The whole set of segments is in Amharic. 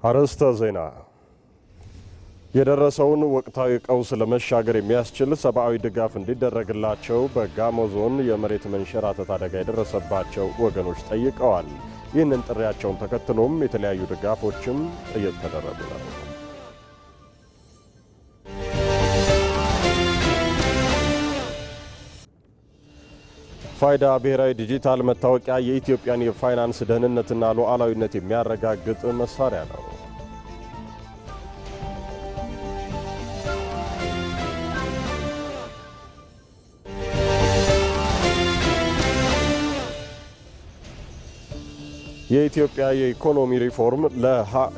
አርዕስተ ዜና የደረሰውን ወቅታዊ ቀውስ ለመሻገር የሚያስችል ሰብአዊ ድጋፍ እንዲደረግላቸው በጋሞ ዞን የመሬት መንሸራተት አደጋ የደረሰባቸው ወገኖች ጠይቀዋል። ይህንን ጥሪያቸውን ተከትሎም የተለያዩ ድጋፎችም እየተደረጉ ነው። ፋይዳ ብሔራዊ ዲጂታል መታወቂያ የኢትዮጵያን የፋይናንስ ደህንነትና ሉዓላዊነት የሚያረጋግጥ መሳሪያ ነው። የኢትዮጵያ የኢኮኖሚ ሪፎርም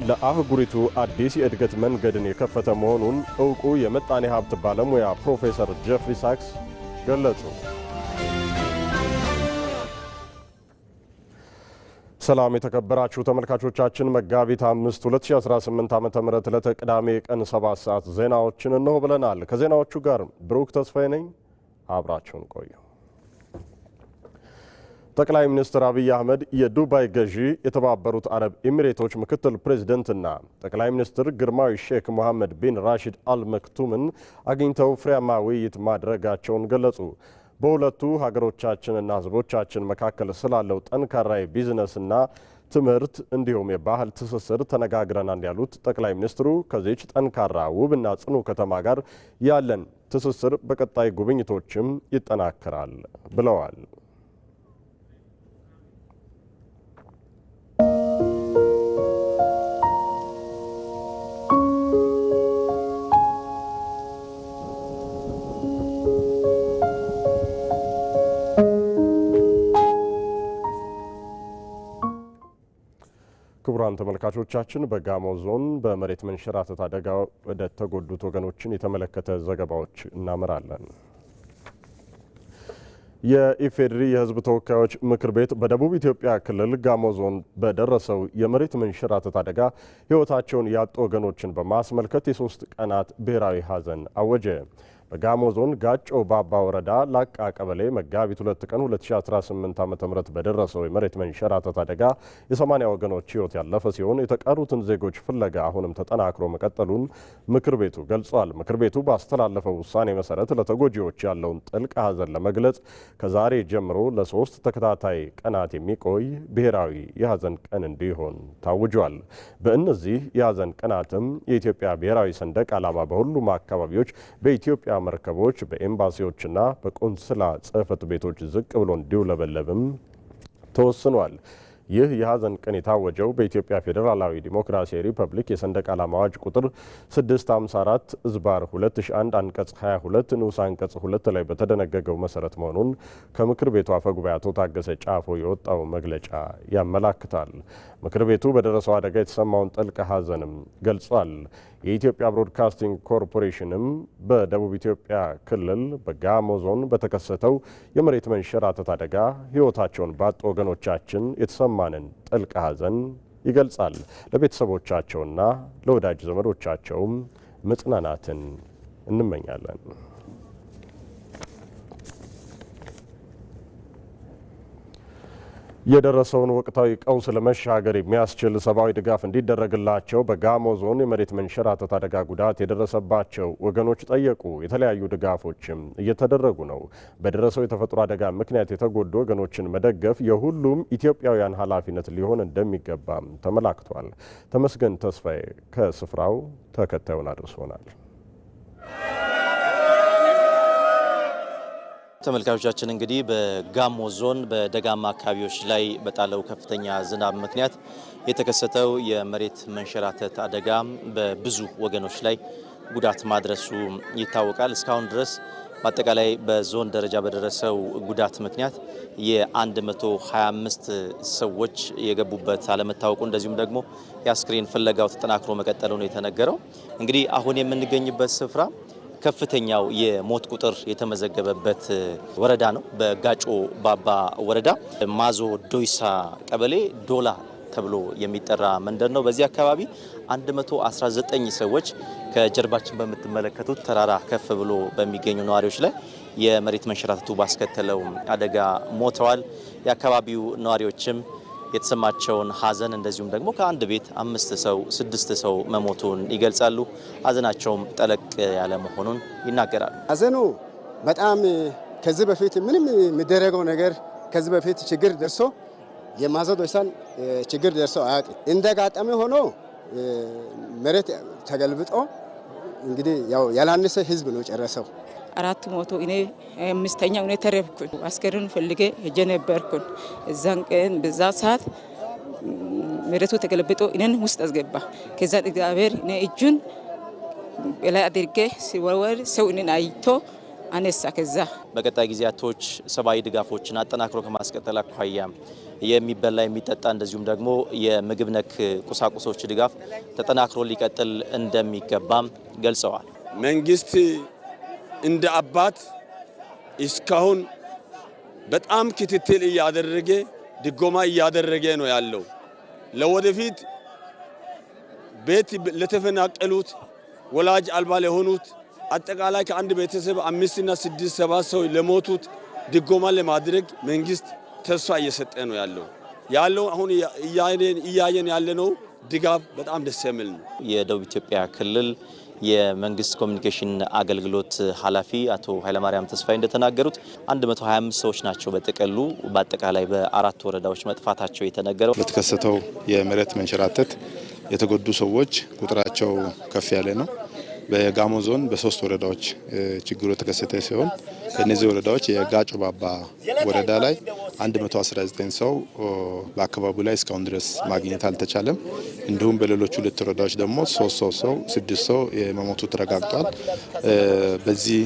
ለአህጉሪቱ አዲስ የእድገት መንገድን የከፈተ መሆኑን ዕውቁ የምጣኔ ሀብት ባለሙያ ፕሮፌሰር ጄፍሪ ሳክስ ገለጹ። ሰላም የተከበራችሁ ተመልካቾቻችን፣ መጋቢት 5 2018 ዓ.ም ለተቅዳሜ ቀን 7 ሰዓት ዜናዎችን ነው ብለናል። ከዜናዎቹ ጋር ብሩክ ተስፋዬ ነኝ። አብራችሁን ቆዩ። ጠቅላይ ሚኒስትር አብይ አህመድ የዱባይ ገዢ የተባበሩት አረብ ኤሚሬቶች ምክትል ፕሬዝዳንትና ጠቅላይ ሚኒስትር ግርማዊ ሼክ መሐመድ ቢን ራሺድ አል መክቱምን አግኝተው ፍሬያማ ውይይት ማድረጋቸውን ገለጹ። በሁለቱ ሀገሮቻችንና ሕዝቦቻችን መካከል ስላለው ጠንካራ ቢዝነስና ትምህርት እንዲሁም የባህል ትስስር ተነጋግረናል ያሉት ጠቅላይ ሚኒስትሩ ከዚች ጠንካራ ውብና ጽኑ ከተማ ጋር ያለን ትስስር በቀጣይ ጉብኝቶችም ይጠናከራል ብለዋል። ክቡራን ተመልካቾቻችን በጋሞ ዞን በመሬት መንሸራተት አደጋ ወደ ተጎዱት ወገኖችን የተመለከተ ዘገባዎች እናመራለን። የኢፌዴሪ የሕዝብ ተወካዮች ምክር ቤት በደቡብ ኢትዮጵያ ክልል ጋሞ ዞን በደረሰው የመሬት መንሸራተት አደጋ ሕይወታቸውን ያጡ ወገኖችን በማስመልከት የ3 ቀናት ብሔራዊ ሐዘን አወጀ። በጋሞ ዞን ጋጮ ባባ ወረዳ ላቃ ቀበሌ መጋቢት 2 ቀን 2018 ዓ.ም በደረሰው የመሬት መንሸራተት አደጋ የ80 ወገኖች ሕይወት ያለፈ ሲሆን የተቀሩትን ዜጎች ፍለጋ አሁንም ተጠናክሮ መቀጠሉን ምክር ቤቱ ገልጿል። ምክር ቤቱ ባስተላለፈው ውሳኔ መሰረት ለተጎጂዎች ያለውን ጥልቅ ሐዘን ለመግለጽ ከዛሬ ጀምሮ ለ3 ተከታታይ ቀናት የሚቆይ ብሔራዊ የሐዘን ቀን እንዲሆን ታውጇል። በእነዚህ የሐዘን ቀናትም የኢትዮጵያ ብሔራዊ ሰንደቅ ዓላማ በሁሉም አካባቢዎች በኢትዮጵያ መርከቦች በኤምባሲዎችና በቆንስላ ጽሕፈት ቤቶች ዝቅ ብሎ እንዲውለበለብም ተወስኗል። ይህ የሐዘን ቀን የታወጀው በኢትዮጵያ ፌዴራላዊ ዲሞክራሲያዊ ሪፐብሊክ የሰንደቅ ዓላማ አዋጅ ቁጥር 654 ዝባር 2001 አንቀጽ 22 ንዑስ አንቀጽ 2 ላይ በተደነገገው መሰረት መሆኑን ከምክር ቤቱ አፈጉባኤ አቶ ታገሰ ጫፎ የወጣው መግለጫ ያመላክታል። ምክር ቤቱ በደረሰው አደጋ የተሰማውን ጥልቅ ሐዘንም ገልጿል። የኢትዮጵያ ብሮድካስቲንግ ኮርፖሬሽንም በደቡብ ኢትዮጵያ ክልል በጋሞ ዞን በተከሰተው የመሬት መንሸራተት አደጋ ሕይወታቸውን ባጡ ወገኖቻችን የተሰማንን ጥልቅ ሐዘን ይገልጻል። ለቤተሰቦቻቸውና ለወዳጅ ዘመዶቻቸውም መጽናናትን እንመኛለን። የደረሰውን ወቅታዊ ቀውስ ለመሻገር የሚያስችል ሰብአዊ ድጋፍ እንዲደረግላቸው በጋሞ ዞን የመሬት መንሸራተት አደጋ ጉዳት የደረሰባቸው ወገኖች ጠየቁ። የተለያዩ ድጋፎችም እየተደረጉ ነው። በደረሰው የተፈጥሮ አደጋ ምክንያት የተጎዱ ወገኖችን መደገፍ የሁሉም ኢትዮጵያውያን ኃላፊነት ሊሆን እንደሚገባም ተመላክቷል። ተመስገን ተስፋዬ ከስፍራው ተከታዩን አድርሶናል። ተመልካቾቻችን እንግዲህ በጋሞ ዞን በደጋማ አካባቢዎች ላይ በጣለው ከፍተኛ ዝናብ ምክንያት የተከሰተው የመሬት መንሸራተት አደጋ በብዙ ወገኖች ላይ ጉዳት ማድረሱ ይታወቃል። እስካሁን ድረስ በአጠቃላይ በዞን ደረጃ በደረሰው ጉዳት ምክንያት የ125 ሰዎች የገቡበት አለመታወቁ እንደዚሁም ደግሞ የአስክሬን ፍለጋው ተጠናክሮ መቀጠሉ ነው የተነገረው። እንግዲህ አሁን የምንገኝበት ስፍራ ከፍተኛው የሞት ቁጥር የተመዘገበበት ወረዳ ነው። በጋጮ ባባ ወረዳ ማዞ ዶይሳ ቀበሌ ዶላ ተብሎ የሚጠራ መንደር ነው። በዚህ አካባቢ 119 ሰዎች ከጀርባችን በምትመለከቱት ተራራ ከፍ ብሎ በሚገኙ ነዋሪዎች ላይ የመሬት መንሸራተቱ ባስከተለው አደጋ ሞተዋል። የአካባቢው ነዋሪዎችም የተሰማቸውን ሀዘን እንደዚሁም ደግሞ ከአንድ ቤት 5 ሰው 6 ሰው መሞቱን ይገልጻሉ። ሀዘናቸውም ጠለቅ ያለ መሆኑን ይናገራሉ። ሀዘኑ በጣም ከዚህ በፊት ምንም የሚደረገው ነገር ከዚህ በፊት ችግር ደርሶ የማዘዶ ይሳን ችግር ደርሶ አያውቅም። እንደጋጠመ ሆኖ መሬት ተገልብጦ እንግዲህ ያው ያላነሰ ህዝብ ነው ጨረሰው። 4 ሞቶ እኔ 5ኛው እኔ ተረፍኩ። አስከሬን ፈልጌ ሄጄ ነበርኩ። እዛን ቀን በዛ ሰዓት መሬቱ ተገልብጦ እኔን ውስጥ አስገባ። ከዛ እግዚአብሔር እኔ እጁን በላይ አድርጌ ሲወርወር ሰው እኔን አይቶ አነሳ። ከዛ በቀጣይ ጊዜያቶች ሰብአዊ ድጋፎችን አጠናክሮ ከማስቀጠል አኳያ የሚበላ የሚጠጣ እንደዚሁም ደግሞ የምግብ ነክ ቁሳቁሶች ድጋፍ ተጠናክሮ ሊቀጥል እንደሚገባም ገልጸዋል። መንግስት እንደ አባት እስካሁን በጣም ክትትል እያደረገ ድጎማ እያደረገ ነው ያለው። ለወደፊት ቤት ለተፈናቀሉት ወላጅ አልባ ለሆኑት አጠቃላይ ከአንድ ቤተሰብ 5 እና 6 7 ሰው ለሞቱት ድጎማ ለማድረግ መንግስት ተስፋ እየሰጠ ነው ያለው አሁን እያየን ያለነው ድጋፍ በጣም ደስ የሚል ነው። የደቡብ ኢትዮጵያ ክልል የመንግስት ኮሚኒኬሽን አገልግሎት ኃላፊ አቶ ኃይለማርያም ተስፋዬ እንደተናገሩት 125 ሰዎች ናቸው በጥቅሉ በአጠቃላይ በ4 ወረዳዎች መጥፋታቸው የተነገረው። በተከሰተው የመሬት መንሸራተት የተጎዱ ሰዎች ቁጥራቸው ከፍ ያለ ነው። በጋሞ ዞን በ3 ወረዳዎች ችግሩ የተከሰተ ሲሆን ከነዚህ ወረዳዎች የጋጮ ባባ ወረዳ ላይ 119 ሰው በአካባቢው ላይ እስካሁን ድረስ ማግኘት አልተቻለም። እንዲሁም በሌሎቹ 2 ወረዳዎች ደግሞ 3 ሰው 6 ሰው የመሞቱ ተረጋግጧል። በዚህ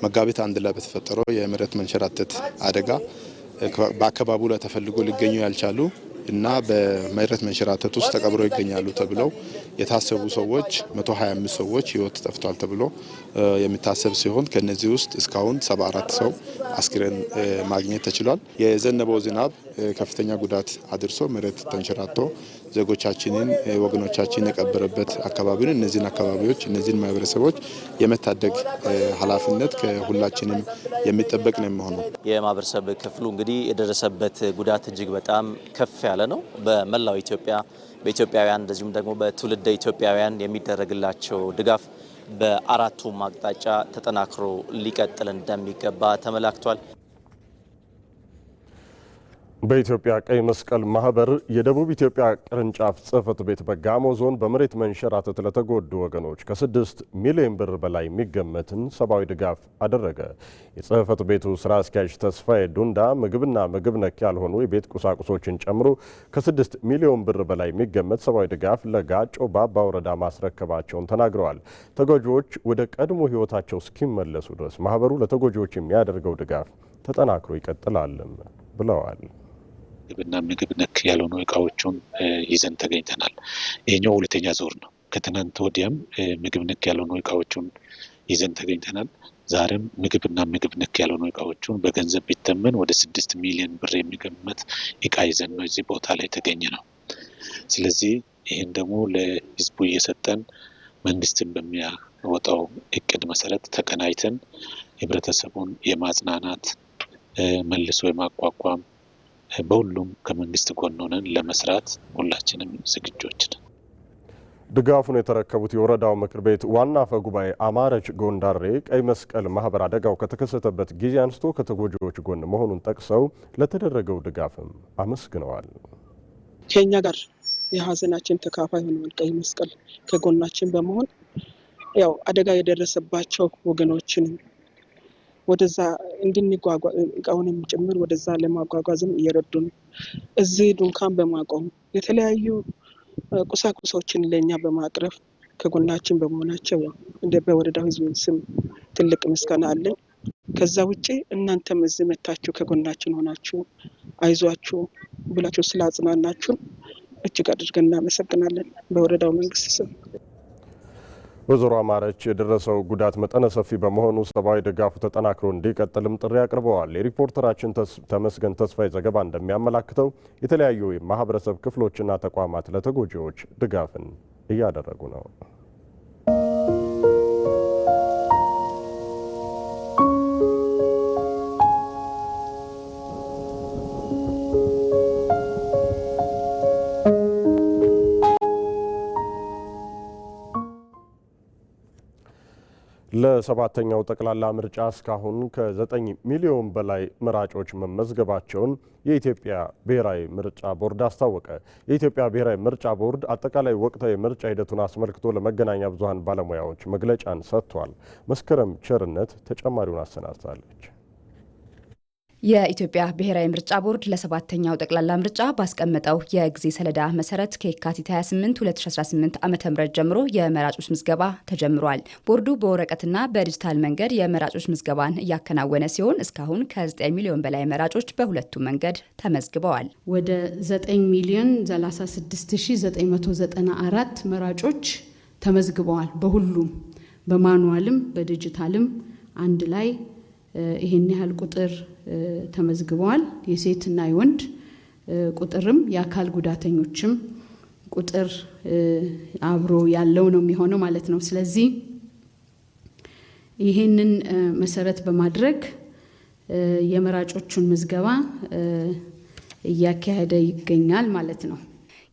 መጋቢት 1 ላይ በተፈጠረው የመሬት መንሸራተት አደጋ በአካባቢው ላይ ተፈልጎ ሊገኙ ያልቻሉ እና በመሬት መንሸራተት ውስጥ ተቀብረው ይገኛሉ ተብለው የታሰቡ ሰዎች 125 ሰዎች ህይወት ጠፍቷል ተብሎ የሚታሰብ ሲሆን ከነዚህ ውስጥ እስካሁን 74 ሰው አስክሬን ማግኘት ተችሏል። የዘነበው ዝናብ ከፍተኛ ጉዳት አድርሶ መሬት ተንሸራቶ ዜጎቻችንን ወገኖቻችንን የቀበረበት አካባቢን እነዚህን አካባቢዎች እነዚህን ማህበረሰቦች የመታደግ ኃላፊነት ከሁላችንም የሚጠበቅ ነው የሚሆነው። የማህበረሰብ ክፍሉ እንግዲህ የደረሰበት ጉዳት እጅግ በጣም ከፍ ያለ ነው። በመላው ኢትዮጵያ በኢትዮጵያውያን እንደዚሁም ደግሞ በትውልደ ኢትዮጵያውያን የሚደረግላቸው ድጋፍ በአራቱም አቅጣጫ ተጠናክሮ ሊቀጥል እንደሚገባ ተመላክቷል። በኢትዮጵያ ቀይ መስቀል ማህበር የደቡብ ኢትዮጵያ ቅርንጫፍ ጽሕፈት ቤት በጋሞ ዞን በመሬት መንሸራተት ለተጎዱ ወገኖች ከ6 ሚሊዮን ብር በላይ የሚገመትን ሰብአዊ ድጋፍ አደረገ። የጽሕፈት ቤቱ ስራ አስኪያጅ ተስፋዬ ዱንዳ ምግብና ምግብ ነክ ያልሆኑ የቤት ቁሳቁሶችን ጨምሮ ከ6 ሚሊዮን ብር በላይ የሚገመት ሰብአዊ ድጋፍ ለጋጮ ባባ ወረዳ ማስረከባቸውን ተናግረዋል። ተጎጂዎች ወደ ቀድሞ ህይወታቸው እስኪመለሱ ድረስ ማህበሩ ለተጎጂዎች የሚያደርገው ድጋፍ ተጠናክሮ ይቀጥላልም ብለዋል። ምግብና ምግብ ነክ ያልሆኑ እቃዎችን ይዘን ተገኝተናል። ይሄኛው ሁለተኛ ዙር ነው። ከትናንት ወዲያም ምግብ ነክ ያልሆኑ እቃዎችን ይዘን ተገኝተናል። ዛሬም ምግብና ምግብ ነክ ያልሆኑ እቃዎችን በገንዘብ ቢተመን ወደ 6 ሚሊዮን ብር የሚገመት እቃ ይዘን ነው እዚህ ቦታ ላይ ተገኘ ነው። ስለዚህ ይህን ደግሞ ለህዝቡ እየሰጠን መንግስትን በሚያወጣው እቅድ መሰረት ተቀናይተን ህብረተሰቡን የማጽናናት መልሶ የማቋቋም በሁሉም ከመንግስት ጎን ሆነን ለመስራት ሁላችንም ዝግጆች ነን። ድጋፉን የተረከቡት የወረዳው ምክር ቤት ዋና አፈ ጉባኤ አማረች ጎንዳሬ ቀይ መስቀል ማህበር አደጋው ከተከሰተበት ጊዜ አንስቶ ከተጎጂዎች ጎን መሆኑን ጠቅሰው ለተደረገው ድጋፍም አመስግነዋል። ከኛ ጋር የሀዘናችን ተካፋይ ሆነዋል። ቀይ መስቀል ከጎናችን በመሆን ያው አደጋ የደረሰባቸው ወገኖችን ወደዛ እንድንጓጓዝ እቃውንም ጭምር ወደዛ ለማጓጓዝም እየረዱን እዚህ ድንኳን በማቆም የተለያዩ ቁሳቁሶችን ለኛ በማቅረብ ከጎናችን በመሆናቸው እንደ በወረዳው ህዝብ ስም ትልቅ ምስጋና አለን። ከዛ ውጪ እናንተም እዚህ መታችሁ ከጎናችን ሆናችሁ አይዟችሁ ብላችሁ ስላጽናናችሁን እጅግ አድርገን እናመሰግናለን በወረዳው መንግስት ስም። ወይዘሮ አማረች የደረሰው ጉዳት መጠነ ሰፊ በመሆኑ ሰብአዊ ድጋፉ ተጠናክሮ እንዲቀጥልም ጥሪ አቅርበዋል። የሪፖርተራችን ተመስገን ተስፋዬ ዘገባ እንደሚያመላክተው የተለያዩ የማህበረሰብ ክፍሎችና ተቋማት ለተጎጂዎች ድጋፍን እያደረጉ ነው። ለሰባተኛው ጠቅላላ ምርጫ እስካሁን ከ9 ሚሊዮን በላይ መራጮች መመዝገባቸውን የኢትዮጵያ ብሔራዊ ምርጫ ቦርድ አስታወቀ። የኢትዮጵያ ብሔራዊ ምርጫ ቦርድ አጠቃላይ ወቅታዊ የምርጫ ሂደቱን አስመልክቶ ለመገናኛ ብዙሃን ባለሙያዎች መግለጫን ሰጥቷል። መስከረም ቸርነት ተጨማሪውን አሰናድታለች። የኢትዮጵያ ብሔራዊ ምርጫ ቦርድ ለሰባተኛው ጠቅላላ ምርጫ ባስቀመጠው የጊዜ ሰሌዳ መሰረት ከየካቲት 28 2018 ዓ.ም ጀምሮ የመራጮች ምዝገባ ተጀምሯል። ቦርዱ በወረቀትና በዲጂታል መንገድ የመራጮች ምዝገባን እያከናወነ ሲሆን እስካሁን ከ9 ሚሊዮን በላይ መራጮች በሁለቱም መንገድ ተመዝግበዋል። ወደ 9,036,994 መራጮች ተመዝግበዋል። በሁሉም በማኑዋልም በዲጂታልም አንድ ላይ ይሄን ያህል ቁጥር ተመዝግበዋል። የሴትና የወንድ ቁጥርም የአካል ጉዳተኞችም ቁጥር አብሮ ያለው ነው የሚሆነው ማለት ነው። ስለዚህ ይሄንን መሰረት በማድረግ የመራጮቹን ምዝገባ እያካሄደ ይገኛል ማለት ነው።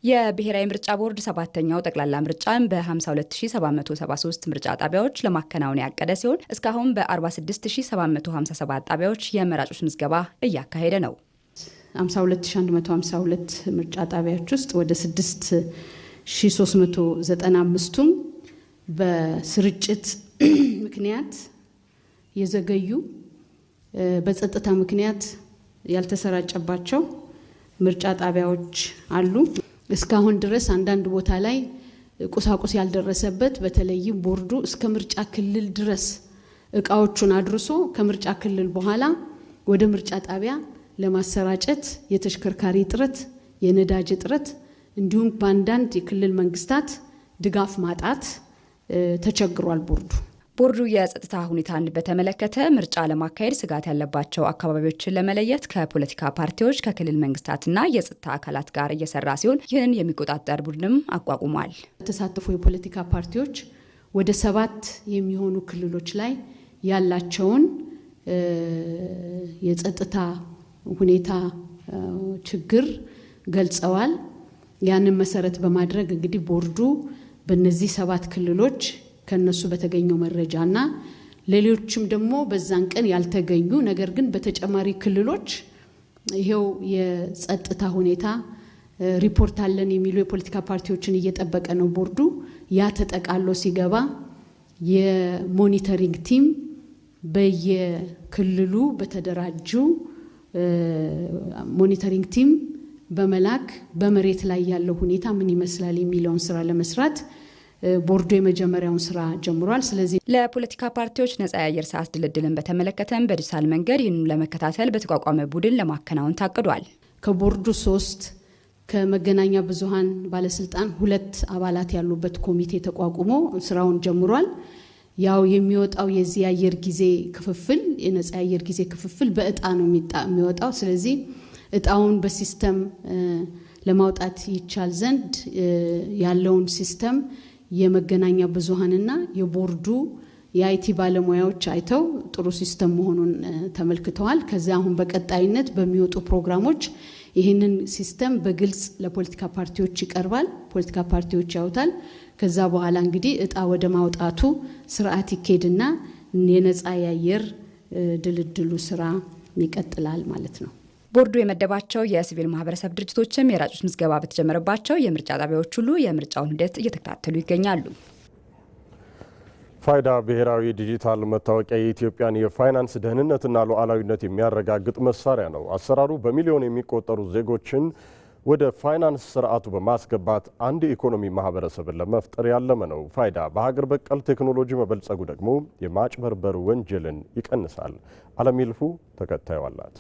የብሔራዊ ምርጫ ቦርድ ሰባተኛው ጠቅላላ ምርጫን በ52773 ምርጫ ጣቢያዎች ለማከናወን ያቀደ ሲሆን እስካሁን በ46757 ጣቢያዎች የመራጮች ምዝገባ እያካሄደ ነው። 52152 ምርጫ ጣቢያዎች ውስጥ ወደ 6395ቱም በስርጭት ምክንያት የዘገዩ በጸጥታ ምክንያት ያልተሰራጨባቸው ምርጫ ጣቢያዎች አሉ። እስካሁን ድረስ አንዳንድ ቦታ ላይ ቁሳቁስ ያልደረሰበት በተለይም ቦርዱ እስከ ምርጫ ክልል ድረስ እቃዎቹን አድርሶ ከምርጫ ክልል በኋላ ወደ ምርጫ ጣቢያ ለማሰራጨት የተሽከርካሪ እጥረት፣ የነዳጅ እጥረት እንዲሁም በአንዳንድ የክልል መንግስታት ድጋፍ ማጣት ተቸግሯል። ቦርዱ የጸጥታ ሁኔታን በተመለከተ ምርጫ ለማካሄድ ስጋት ያለባቸው አካባቢዎችን ለመለየት ከፖለቲካ ፓርቲዎች፣ ከክልል መንግስታትና የጸጥታ አካላት ጋር እየሰራ ሲሆን ይህንን የሚቆጣጠር ቡድንም አቋቁሟል። የተሳተፉ የፖለቲካ ፓርቲዎች ወደ 7 የሚሆኑ ክልሎች ላይ ያላቸውን የጸጥታ ሁኔታ ችግር ገልጸዋል። ያንን መሰረት በማድረግ እንግዲህ ቦርዱ በእነዚህ 7 ክልሎች ከነሱ በተገኘው መረጃና ሌሎችም ደግሞ በዛን ቀን ያልተገኙ ነገር ግን በተጨማሪ ክልሎች ይሄው የጸጥታ ሁኔታ ሪፖርት አለን የሚሉ የፖለቲካ ፓርቲዎችን እየጠበቀ ነው ቦርዱ። ያ ተጠቃሎ ሲገባ የሞኒተሪንግ ቲም በየክልሉ በተደራጁ ሞኒተሪንግ ቲም በመላክ በመሬት ላይ ያለው ሁኔታ ምን ይመስላል የሚለውን ስራ ለመስራት ቦርዱ የመጀመሪያውን ስራ ጀምሯል። ስለዚህ ለፖለቲካ ፓርቲዎች ነጻ የአየር ሰዓት ድልድልን በተመለከተም በዲጂታል መንገድ ይህንን ለመከታተል በተቋቋመ ቡድን ለማከናወን ታቅዷል። ከቦርዱ 3 ከመገናኛ ብዙሃን ባለስልጣን 2 አባላት ያሉበት ኮሚቴ ተቋቁሞ ስራውን ጀምሯል። ያው የሚወጣው የዚህ የአየር ጊዜ ክፍፍል የነጻ የአየር ጊዜ ክፍፍል በእጣ ነው የሚወጣው። ስለዚህ እጣውን በሲስተም ለማውጣት ይቻል ዘንድ ያለውን ሲስተም የመገናኛ ብዙሃንና የቦርዱ የአይቲ ባለሙያዎች አይተው ጥሩ ሲስተም መሆኑን ተመልክተዋል። ከዚያ አሁን በቀጣይነት በሚወጡ ፕሮግራሞች ይህንን ሲስተም በግልጽ ለፖለቲካ ፓርቲዎች ይቀርባል። ፖለቲካ ፓርቲዎች ያውታል። ከዛ በኋላ እንግዲህ እጣ ወደ ማውጣቱ ስርዓት ይኬድና የነጻ የአየር ድልድሉ ስራ ይቀጥላል ማለት ነው። ቦርዱ የመደባቸው የሲቪል ማህበረሰብ ድርጅቶችም የመራጮች ምዝገባ በተጀመረባቸው የምርጫ ጣቢያዎች ሁሉ የምርጫውን ሂደት እየተከታተሉ ይገኛሉ። ፋይዳ ብሔራዊ ዲጂታል መታወቂያ የኢትዮጵያን የፋይናንስ ደህንነትና ሉዓላዊነት የሚያረጋግጥ መሳሪያ ነው። አሰራሩ በሚሊዮን የሚቆጠሩ ዜጎችን ወደ ፋይናንስ ስርዓቱ በማስገባት አንድ የኢኮኖሚ ማህበረሰብን ለመፍጠር ያለመ ነው። ፋይዳ በሀገር በቀል ቴክኖሎጂ መበልጸጉ ደግሞ የማጭበርበር ወንጀልን ይቀንሳል። አለም ይልፉ ተከታዩ አላት።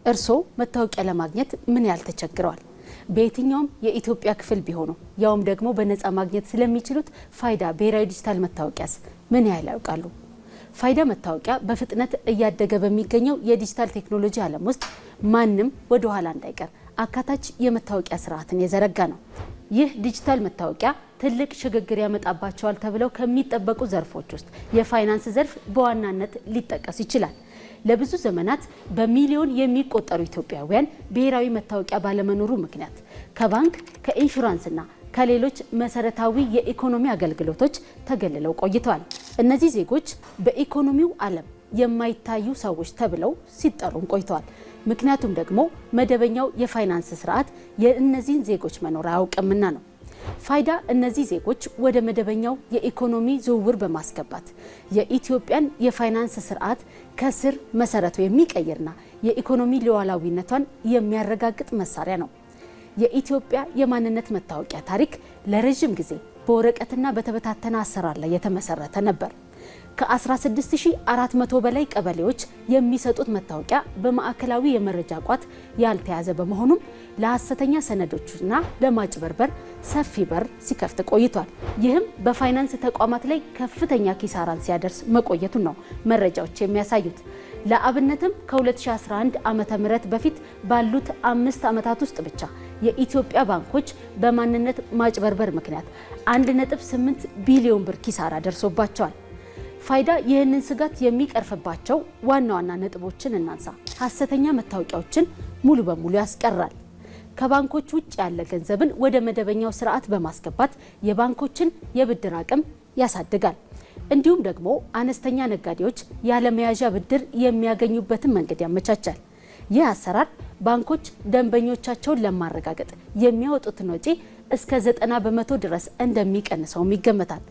እርስዎ መታወቂያ ለማግኘት ምን ያህል ተቸግረዋል? በየትኛውም የኢትዮጵያ ክፍል ቢሆኑ ያውም ደግሞ በነፃ ማግኘት ስለሚችሉት ፋይዳ ብሔራዊ ዲጂታል መታወቂያስ ምን ያህል ያውቃሉ? ፋይዳ መታወቂያ በፍጥነት እያደገ በሚገኘው የዲጂታል ቴክኖሎጂ ዓለም ውስጥ ማንም ወደ ኋላ እንዳይቀር አካታች የመታወቂያ ስርዓትን የዘረጋ ነው። ይህ ዲጂታል መታወቂያ ትልቅ ሽግግር ያመጣባቸዋል ተብለው ከሚጠበቁ ዘርፎች ውስጥ የፋይናንስ ዘርፍ በዋናነት ሊጠቀስ ይችላል። ለብዙ ዘመናት በሚሊዮን የሚቆጠሩ ኢትዮጵያውያን ብሔራዊ መታወቂያ ባለመኖሩ ምክንያት ከባንክ ከኢንሹራንስና ከሌሎች መሰረታዊ የኢኮኖሚ አገልግሎቶች ተገልለው ቆይተዋል። እነዚህ ዜጎች በኢኮኖሚው ዓለም የማይታዩ ሰዎች ተብለው ሲጠሩም ቆይተዋል። ምክንያቱም ደግሞ መደበኛው የፋይናንስ ስርዓት የእነዚህን ዜጎች መኖር አያውቅምና ነው። ፋይዳ እነዚህ ዜጎች ወደ መደበኛው የኢኮኖሚ ዝውውር በማስገባት የኢትዮጵያን የፋይናንስ ስርዓት ከስር መሰረቱ የሚቀይርና የኢኮኖሚ ሉዓላዊነቷን የሚያረጋግጥ መሳሪያ ነው። የኢትዮጵያ የማንነት መታወቂያ ታሪክ ለረጅም ጊዜ በወረቀትና በተበታተነ አሰራር ላይ የተመሰረተ ነበር። ከ16400 በላይ ቀበሌዎች የሚሰጡት መታወቂያ በማዕከላዊ የመረጃ ቋት ያልተያዘ በመሆኑም ለሐሰተኛ ሰነዶችና ለማጭበርበር ሰፊ በር ሲከፍት ቆይቷል። ይህም በፋይናንስ ተቋማት ላይ ከፍተኛ ኪሳራን ሲያደርስ መቆየቱን ነው መረጃዎች የሚያሳዩት። ለአብነትም ከ2011 ዓመተ ምህረት በፊት ባሉት 5 ዓመታት ውስጥ ብቻ የኢትዮጵያ ባንኮች በማንነት ማጭበርበር ምክንያት 1.8 ቢሊዮን ብር ኪሳራ ደርሶባቸዋል። ፋይዳ ይህንን ስጋት የሚቀርፍባቸው ዋና ዋና ነጥቦችን እናንሳ። ሐሰተኛ መታወቂያዎችን ሙሉ በሙሉ ያስቀራል። ከባንኮች ውጭ ያለ ገንዘብን ወደ መደበኛው ስርዓት በማስገባት የባንኮችን የብድር አቅም ያሳድጋል። እንዲሁም ደግሞ አነስተኛ ነጋዴዎች ያለመያዣ ብድር የሚያገኙበትን መንገድ ያመቻቻል። ይህ አሰራር ባንኮች ደንበኞቻቸውን ለማረጋገጥ የሚያወጡትን ወጪ እስከ 90 በመቶ ድረስ እንደሚቀንሰውም ይገመታል።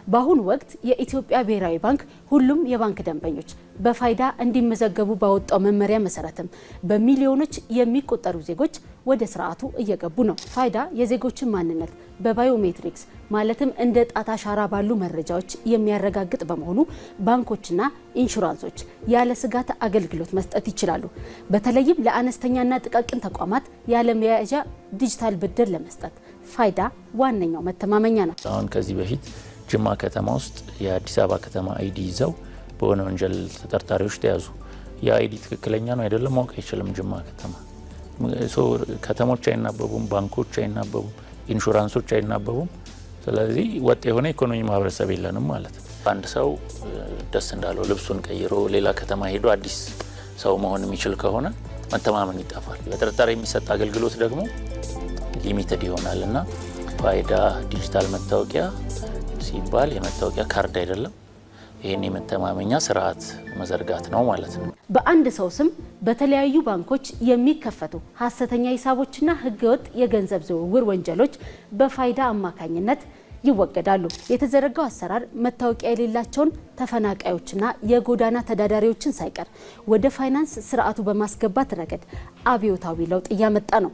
በአሁኑ ወቅት የኢትዮጵያ ብሔራዊ ባንክ ሁሉም የባንክ ደንበኞች በፋይዳ እንዲመዘገቡ ባወጣው መመሪያ መሰረትም በሚሊዮኖች የሚቆጠሩ ዜጎች ወደ ስርዓቱ እየገቡ ነው። ፋይዳ የዜጎችን ማንነት በባዮሜትሪክስ ማለትም እንደ ጣት አሻራ ባሉ መረጃዎች የሚያረጋግጥ በመሆኑ ባንኮችና ኢንሹራንሶች ያለ ስጋት አገልግሎት መስጠት ይችላሉ። በተለይም ለአነስተኛና ጥቃቅን ተቋማት ያለ መያዣ ዲጂታል ብድር ለመስጠት ፋይዳ ዋነኛው መተማመኛ ነው። አሁን ከዚህ በፊት ጅማ ከተማ ውስጥ የአዲስ አበባ ከተማ አይዲ ይዘው በሆነ ወንጀል ተጠርጣሪዎች ተያዙ። የአይዲ ትክክለኛ ነው አይደለም ማወቅ አይችልም ጅማ ከተማ። ከተሞች አይናበቡም፣ ባንኮች አይናበቡም፣ ኢንሹራንሶች አይናበቡም። ስለዚህ ወጥ የሆነ ኢኮኖሚ ማህበረሰብ የለንም ማለት ነው። አንድ ሰው ደስ እንዳለው ልብሱን ቀይሮ ሌላ ከተማ ሄዶ አዲስ ሰው መሆን የሚችል ከሆነ መተማመን ይጠፋል። ለተጠርጣሪ የሚሰጥ አገልግሎት ደግሞ ሊሚትድ ይሆናል እና ፋይዳ ዲጂታል መታወቂያ ሲባል የመታወቂያ ካርድ አይደለም። ይህን የመተማመኛ ስርዓት መዘርጋት ነው ማለት ነው። በአንድ ሰው ስም በተለያዩ ባንኮች የሚከፈቱ ሐሰተኛ ሂሳቦችና ህገወጥ የገንዘብ ዝውውር ወንጀሎች በፋይዳ አማካኝነት ይወገዳሉ። የተዘረጋው አሰራር መታወቂያ የሌላቸውን ተፈናቃዮችና የጎዳና ተዳዳሪዎችን ሳይቀር ወደ ፋይናንስ ስርዓቱ በማስገባት ረገድ አብዮታዊ ለውጥ እያመጣ ነው።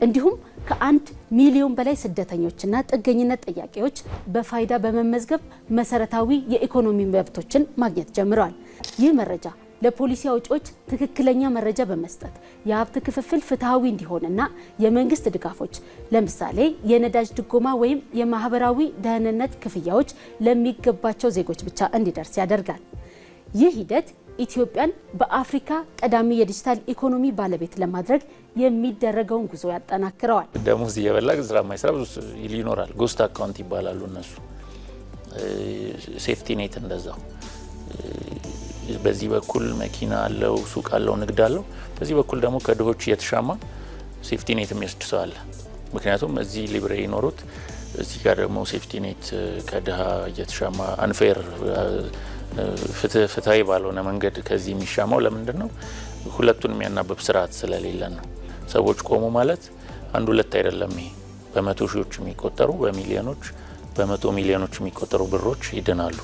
እንዲሁም ከ1 ሚሊዮን በላይ ስደተኞችና ጥገኝነት ጥያቄዎች በፋይዳ በመመዝገብ መሰረታዊ የኢኮኖሚ መብቶችን ማግኘት ጀምረዋል። ይህ መረጃ ለፖሊሲ አውጪዎች ትክክለኛ መረጃ በመስጠት የሀብት ክፍፍል ፍትሐዊ እንዲሆንና የመንግስት ድጋፎች ለምሳሌ የነዳጅ ድጎማ ወይም የማህበራዊ ደህንነት ክፍያዎች ለሚገባቸው ዜጎች ብቻ እንዲደርስ ያደርጋል። ይህ ሂደት ኢትዮጵያን በአፍሪካ ቀዳሚ የዲጂታል ኢኮኖሚ ባለቤት ለማድረግ የሚደረገውን ጉዞ ያጠናክረዋል። ደሞዝ እየበላ ስራ የማይሰራ ብዙ ይኖራል። ጎስት አካውንት ይባላሉ እነሱ። ሴፍቲ ኔት እንደዛው። በዚህ በኩል መኪና አለው፣ ሱቅ አለው፣ ንግድ አለው። በዚህ በኩል ደግሞ ከድሆች እየተሻማ ሴፍቲ ኔት የሚወስድ ሰው አለ። ምክንያቱም እዚህ ሊብሬ ይኖሩት፣ እዚህ ጋር ደግሞ ሴፍቲ ኔት ከድሃ እየተሻማ አንፌር ፍትሃዊ ባልሆነ መንገድ ከዚህ የሚሻማው ለምንድን ነው? ሁለቱን የሚያናበብ ስርዓት ስለሌለን ነው። ሰዎች ቆሙ ማለት አንድ ሁለት አይደለም። ይሄ በመቶ ሺዎች የሚቆጠሩ በሚሊዮኖች በመቶ ሚሊዮኖች የሚቆጠሩ ብሮች ይድናሉ